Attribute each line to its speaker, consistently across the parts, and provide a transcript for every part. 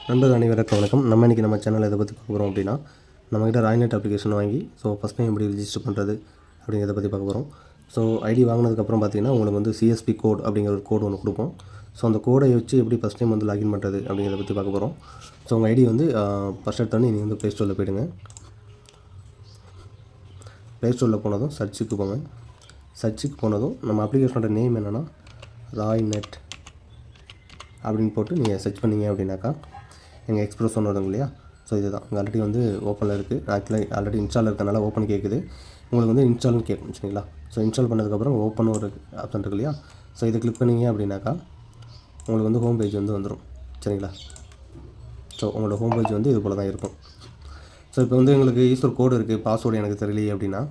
Speaker 1: நண்பர்கள் அனைவருக்கும் வணக்கம். நம்ம இன்றைக்கி நம்ம சேனலில் இதை பற்றி பார்க்க போகிறோம் அப்படின்னா, நம்மக்கிட்ட ராய்நெட் அப்ளிகேஷன் வாங்கி ஃபஸ்ட் டைம் எப்படி ரிஜிஸ்டர் பண்ணுறது அப்படிங்கிறத பற்றி பார்க்க போகிறோம். ஐடி வாங்கினதுக்கப்புறம் பார்த்திங்கன்னா உங்களுக்கு வந்து சிஎஸ்பி கோட் அப்படிங்கிற ஒரு கோடு ஒன்று கொடுப்போம். அந்த கோடை வச்சு எப்படி ஃபஸ்ட் டைம் வந்து லாகின் பண்ணுறது அப்படிங்கிறத பற்றி பார்க்க போகிறோம். உங்கள் ஐடி வந்து ஃபஸ்ட் எடுத்தோன்னே நீங்கள் வந்து ப்ளே ஸ்டோரில் போய்டுங்க. ப்ளே ஸ்டோரில் போனதும் சர்ச்சுக்கு போங்க. சர்ச்சுக்கு போனதும் நம்ம அப்ளிகேஷனோட நேம் என்னென்னா ராய்நெட் அப்படின்னு போட்டு நீங்கள் சர்ச் பண்ணிங்க அப்படின்னாக்கா எங்கள் எக்ஸ்ப்ரெஸ் ஒன்று வருங்க இல்லையா. இதுதான் ஆல்ரெடி வந்து ஓப்பனில் இருக்குது. ஆல்ரெடி இன்ஸ்டால் இருக்கிறனால ஓப்பன் கேட்குது. உங்களுக்கு வந்து இன்ஸ்டால்னு கேட்கும் சரிங்களா. இன்ஸ்டால் பண்ணதுக்கப்புறம் ஓப்பன் ஒரு ஆப்ஷன் இருக்கு இல்லையா. இதை கிளிக் பண்ணிங்க அப்படின்னாக்கா உங்களுக்கு வந்து ஹோம் பேஜ் வந்து வந்துடும் சரிங்களா. உங்களோட ஹோம் பேஜ் வந்து இது போல் தான் இருக்கும். இப்போ வந்து எங்களுக்கு யூசர் கோடு இருக்குது, பாஸ்வேர்டு எனக்கு தெரியலையே அப்படின்னா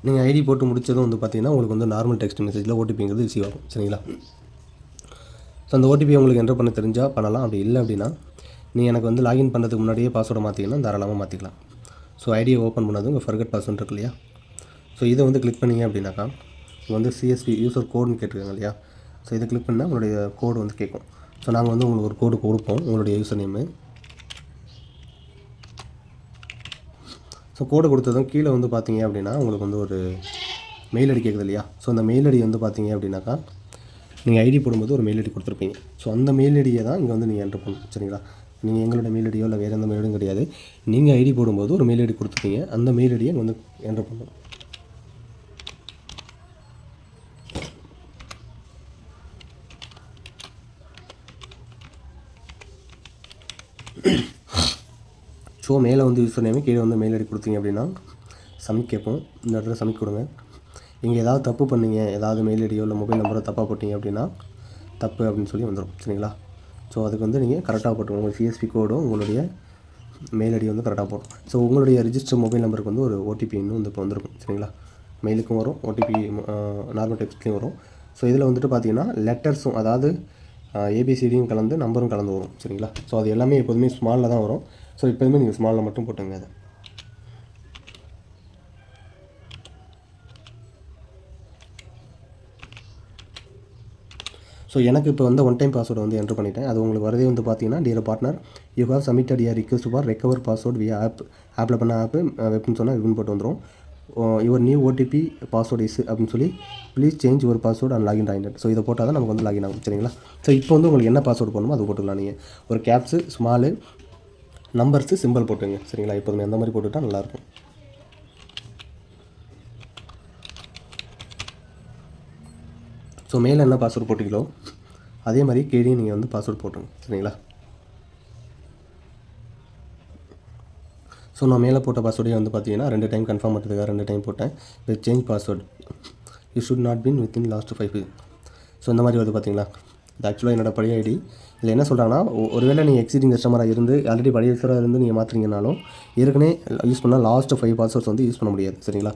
Speaker 1: நீங்கள் ஐடி போட்டு முடித்ததும் வந்து பார்த்திங்கன்னா உங்களுக்கு வந்து நார்மல் டெக்ஸ்ட் மெசேஜில் ஓடிபிங்கிறது ரிசீவ் ஆகும் சரிங்களா. அந்த ஓடிபி உங்களுக்கு என்டர் பண்ண தெரிஞ்சால் பண்ணலாம். அப்படி இல்லை அப்படின்னா நீங்கள் எனக்கு வந்து லாகின் பண்ணுறதுக்கு முன்னாடியே பாஸ்வேர்டை மாற்றிங்கன்னா தாராளமாக மாற்றிக்கலாம். ஐடியை ஓப்பன் பண்ணது உங்கள் ஃபர்கட் பாஸ்வேர்டு இருக்கு இல்லையா. இதை வந்து கிளிக் பண்ணிங்க அப்படின்னாக்கா வந்து சிஎஸ்பி யூசர் கோடுன்னு கேட்டிருக்காங்க இல்லையா. இதை கிளிக் பண்ணால் உங்களுடைய கோடு வந்து கேட்கும். நாங்கள் வந்து உங்களுக்கு ஒரு கோடு கொடுப்போம், உங்களுடைய யூசர் நேமு. கோடு கொடுத்ததும் கீழே வந்து பார்த்தீங்க அப்படின்னா உங்களுக்கு வந்து ஒரு மெயில் ஐடி கேட்குது இல்லையா. அந்த மெயில் ஐடி வந்து பார்த்தீங்க அப்படின்னாக்கா நீங்கள் ஐடி போடும்போது ஒரு மெயில் ஐடி கொடுத்துருப்பீங்க. அந்த மெயில் ஐடியை தான் இங்கே வந்து நீங்கள் என்ட்ரு பண்ணணும் சரிங்களா. நீங்கள் எங்களோட மெயில் ஐடியோ இல்லை வேறு எந்த மெயில் ஐடியும் கிடையாது. நீங்கள் ஐடி போடும்போது ஒரு மெயில் ஐடி கொடுத்துருப்பீங்க. அந்த மெயில் ஐடியை வந்து என்ட்ரு பண்ணணும். மேலே வந்து யூசர் நேம், கீழே வந்து மெயில் ஐடி கொடுத்தீங்க அப்படின்னா சப்மிட் கேட்போம். இந்த இடத்துல சப்மிட் கொடுங்க. இங்கே ஏதாவது தப்பு பண்ணீங்க, ஏதாவது மெயில் ஐடியோ இல்லை மொபைல் நம்பரோ தப்பாக போட்டிங்க அப்படின்னா தப்பு அப்படின்னு சொல்லி வந்துடும் சரிங்களா. அதுக்கு வந்து நீங்கள் கரெக்டாக போட்டுருங்க. உங்கள் சிஎஸ்பி கோடும் உங்களுடைய மெயில் ஐடி வந்து கரெக்டாக போடும். உங்களுடைய ரிஜிஸ்டர் மொபைல் நம்பருக்கு வந்து ஒரு ஓடிபி இன்னும் வந்து இப்போ வந்துருக்கும் சரிங்களா. மெயிலுக்கும் வரும், ஓடிபி நார்மல் டெக்ஸ்ட்லேயும் வரும். இதில் வந்துட்டு பார்த்தீங்கன்னா லெட்டர்ஸும், அதாவது ஏபிசிடியும் கலந்து நம்பரும் கலந்து வரும் சரிங்களா. அது எல்லாமே எப்போதுமே ஸ்மாலில் தான் வரும். எப்போதுமே நீங்கள் ஸ்மாலில் மட்டும் போட்டுங்க அதை. எனக்கு இப்போ வந்து ஒன் டைம் பாஸ்வேர்டு வந்து என்ட்ரு பண்ணிட்டேன். அது உங்களுக்கு வரதே வந்து பார்த்தீங்கன்னா, dear partner you have submitted your request for recover password via ஆப்பில் பண்ண வெப்னு சொன்னால் வெப்னு போட்டு வந்துடும். Your new OTP password is அப்படின்னு சொல்லி please change your password and login Roinet. இதை போட்டால் தான் நமக்கு வந்து லாகின் ஆகும் சரிங்களா. இப்போ வந்து உங்களுக்கு என்ன பாஸ்வேர்டு போடணுமோ அது போட்டுக்கலாம். நீங்கள் ஒரு கேப்ஸு, ஸ்மாலு, நம்பர்ஸு, சிம்பிள் போட்டுங்க சரிங்களா. எப்போதுமே அந்த மாதிரி போட்டுவிட்டால் நல்லாயிருக்கும். மேலே என்ன பாஸ்வேர்டு போட்டிங்களோ அதே மாதிரி கீழே நீங்கள் வந்து பாஸ்வேர்டு போட்டுங்க சரிங்களா. நான் மேலே போட்ட பாஸ்வேர்டே வந்து பார்த்தீங்கன்னா 2 டைம் கன்ஃபார்ம் பண்ணுறதுக்காக 2 டைம் போட்டேன். With change password you should not been within last 5. இந்த மாதிரி வந்து பார்த்தீங்களா. இது ஆக்சுவலாக என்னோடய பழைய ஐடி. இதில் என்ன சொல்கிறாங்கன்னா, ஒருவேளை நீங்கள் எக்ஸிடிங் கஸ்டமராக இருந்து ஆல்ரெடி பழைய யூஸராக இருந்து நீங்கள் மாற்றுறீங்கனாலும் ஏற்கனவே யூஸ் பண்ணால் லாஸ்ட் 5 பாஸ்வேர்ட்ஸ் வந்து யூஸ் பண்ண முடியாது சரிங்களா.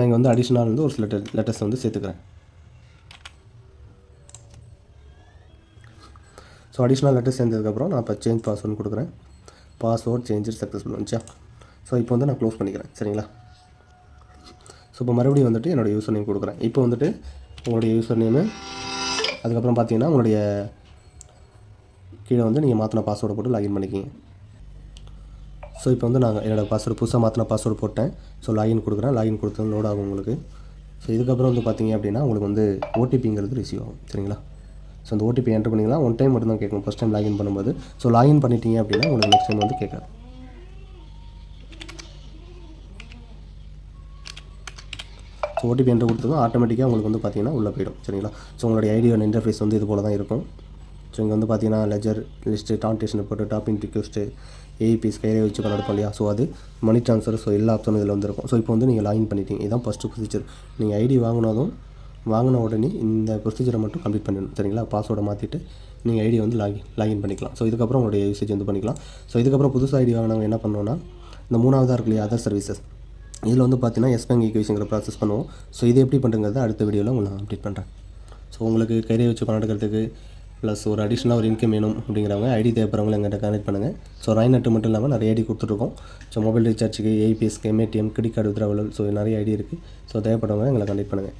Speaker 1: நான் வந்து அடிஷ்னலாக வந்து ஒரு சில லெட்டர்ஸ் வந்து சேர்த்துக்கிறேன். அடிஷ்னல் லெட்டர் சேர்ந்ததுக்கப்புறம் நான் இப்போ சேஞ்ச் பாஸ்வேர்டு கொடுக்குறேன். பாஸ்வேர்ட் சேஞ்சு சக்ஸஸ்ஃபுல் வந்துச்சா. இப்போ வந்து நான் க்ளோஸ் பண்ணிக்கிறேன் சரிங்களா. இப்போ மறுபடியும் வந்துட்டு என்னோடய யூசர் நேம் கொடுக்குறேன். இப்போ வந்துட்டு உங்களுடைய யூசர் நேமு, அதுக்கப்புறம் பார்த்தீங்கன்னா உங்களுடைய கீழே வந்து நீங்கள் மாற்றின பாஸ்வேர்டை போட்டு லாகின் பண்ணிக்கிங்க. இப்போ வந்து நான் என்னோடய பாஸ்வேர்டு புதுசாக மாற்றின பாஸ்வேர்டு போட்டேன். லாகின் கொடுக்குறேன். லாகின் கொடுத்தது லோட் ஆகும் உங்களுக்கு. இதுக்கப்புறம் வந்து பார்த்தீங்க அப்படின்னா உங்களுக்கு வந்து ஓடிபிங்கிறது ரிசீவ் ஆகும் சரிங்களா. அந்த ஓடிபி என்ட்ரு பண்ணிங்கன்னா ஒன் டைம் மட்டும் தான் கேட்கும் ஃபஸ்ட் டைம் லாகின் பண்ணும்போது. லாகின் பண்ணிட்டீங்க அப்படின்னா உங்களுக்கு நெக்ஸ்ட் டைம் வந்து கேட்காது. ஓடிபி என்ட்ரு கொடுத்ததும் ஆட்டோமேட்டிக்காக உங்களுக்கு வந்து பார்த்தீங்கன்னா உள்ளே போயிடும் சரிங்களா. உங்களுடைய ஐடியோட இன்டர்ஃபேஸ் வந்து இது போல் தான் இருக்கும். இங்கே வந்து பார்த்தீங்கன்னா ledger, list, transaction report, topping request, AEPS கையை வச்சு பண்ண இல்லையா. அது மணி ட்ரான்ஸ்ஃபர், எல்லா ஆப்ஷனும் இதில் வந்துருக்கும். இப்போ வந்து நீங்கள் லாகின் பண்ணிட்டீங்க. இதுதான் ஃபஸ்ட்டு ப்ரொசீஜர். நீங்கள் ஐடி வாங்கின உடனே இந்த ப்ரொசீஜரை மட்டும் கம்ப்ளீட் பண்ணிடணும் சரிங்களா. பாஸ்வேர்டை மாற்றிட்டு நீங்கள் ஐடி வந்து லாகின் பண்ணிக்கலாம். இதுக்கப்புறம் உங்களுடைய யூசேஜ் வந்து பண்ணிக்கலாம். இதுக்கப்புறம் புதுசாக ஐடி வாங்கினவங்க என்ன பண்ணுவோன்னா, இந்த 3ஆவதாக இருக்கு இல்லையா, அதர் சர்வீசஸ், இதில் வந்து பார்த்தீங்கன்னா எஸ் பேங்க் ஈக்வேஷங்கிற ப்ராசஸ் பண்ணுவோம். இது எப்படி பண்ணுறங்கிறத அடுத்த வீடியோவில் உங்களுக்கு நான் அப்டேட் பண்ணுறேன். உங்களுக்கு கையை வச்சு பணம் எடுக்கிறதுக்கு ப்ளஸ் ஒரு அடிஷ்னலாக ஒரு இன்கம் வேணும் அப்படிங்கிறவங்க, ஐடி தேவைப்படுறவங்க எங்கிட்ட கனெக்ட் பண்ணுங்கள். ராய்நெட் மட்டும் இல்லாமல் நிறைய ஐடி கொடுத்துருக்கோம். மொபைல் ரீசார்ஜுக்கு, ஏபிஎஸ்க்கு, எம்ஏடிஎம், கிரெடிட் கார்டு வித்ராவல், நிறைய ஐடி இருக்குது. தேவைப்படுறவங்க எங்களை கனெக்ட் பண்ணுங்கள்.